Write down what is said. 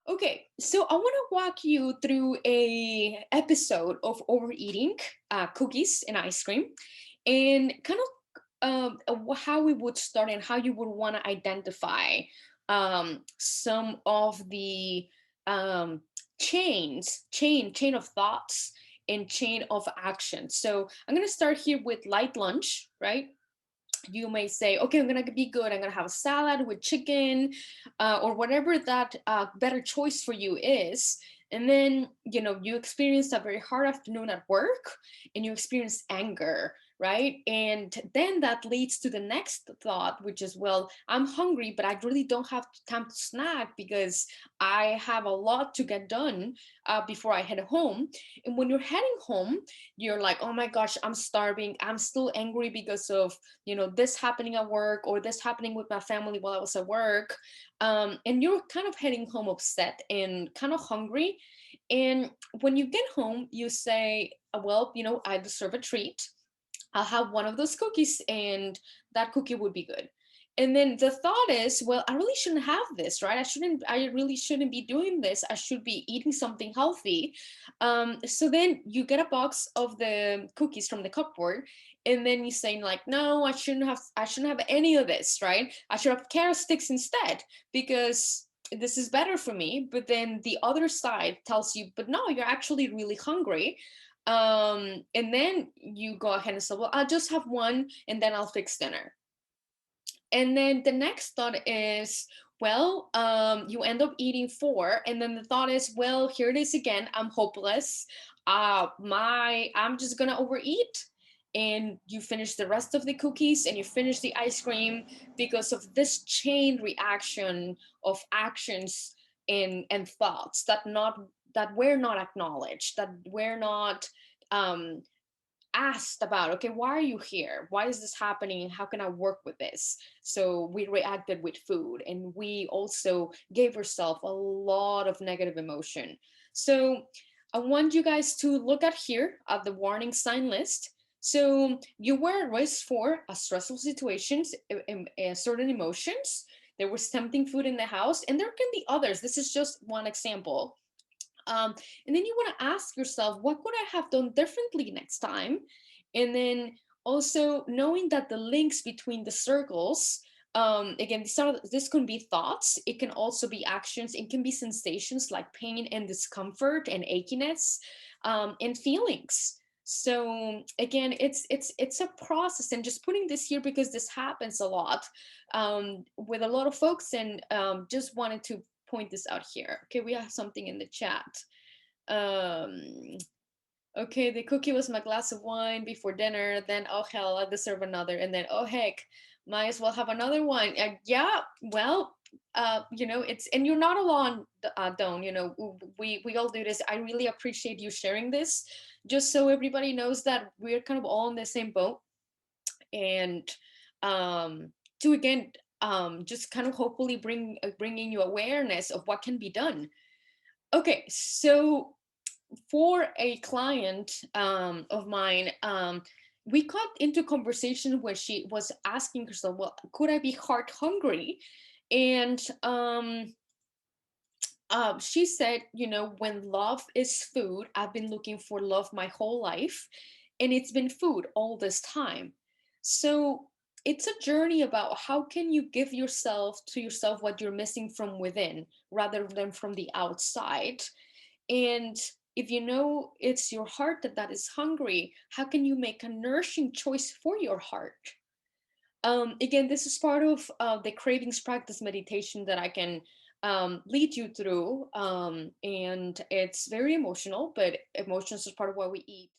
Okay, so I want to walk you through a episode of overeating cookies and ice cream, and kind of how we would start and how you would want to identify some of the um, chain of thoughts and chain of action. So I'm gonna start here with light lunch, right? You may say, okay, I'm gonna be good. I'm gonna have a salad with chicken, or whatever that better choice for you is. And then, you experience a very hard afternoon at work and you experience anger, right? And then that leads to the next thought, which is, well, I'm hungry, but I really don't have time to snack because I have a lot to get done before I head home. And when you're heading home, you're like, oh my gosh, I'm starving. I'm still angry because of this happening at work or this happening with my family while I was at work. And you're kind of heading home upset and kind of hungry. And when you get home, you say, well, I deserve a treat. I'll have one of those cookies and that cookie would be good. And then the thought is, well, I really shouldn't have this, right? I really shouldn't be doing this. I should be eating something healthy. So then you get a box of the cookies from the cupboard, and then you say like, no, I shouldn't have any of this, right? I should have carrot sticks instead because this is better for me. But then the other side tells you, but no, you're actually really hungry. And then you go ahead and say, well, I'll just have one and then I'll fix dinner. And then the next thought is, well, you end up eating four, and then the thought is, well, here it is again, I'm hopeless. I'm just gonna overeat. And you finish the rest of the cookies and you finish the ice cream because of this chain reaction of actions and thoughts that were not acknowledged, that were not um asked about. Okay, why are you here? Why is this happening? How can I work with this? So we reacted with food, and we also gave ourselves a lot of negative emotion. So I want you guys to look at here at the warning sign list. So you were at risk for a stressful situations, certain emotions. There was tempting food in the house, and there can be others. This is just one example. um, and then you want to ask yourself, what could I have done differently next time? And then also knowing that the links between the circles, again, this can be thoughts, it can also be actions, it can be sensations like pain and discomfort and achiness, and feelings. So again, it's a process, and just putting this here because this happens a lot with a lot of folks, and just wanted to point this out here. Okay, we have something in the chat. Um, okay, the cookie was my glass of wine before dinner. Then, oh hell, I deserve another. And then, oh heck, might as well have another one. Yeah, well, it's, and you're not alone, Don. We all do this. I really appreciate you sharing this, just so everybody knows that we're kind of all in the same boat. And um, to again, just kind of hopefully bringing you awareness of what can be done. Okay, so for a client of mine, we got into conversation where she was asking herself, well, could I be heart hungry? And she said, when love is food, I've been looking for love my whole life, and it's been food all this time. So it's a journey about how can you give yourself what you're missing from within rather than from the outside. And if you know it's your heart that is hungry, how can you make a nourishing choice for your heart? Again, this is part of the cravings practice meditation that I can lead you through. And it's very emotional, but emotions is part of what we eat.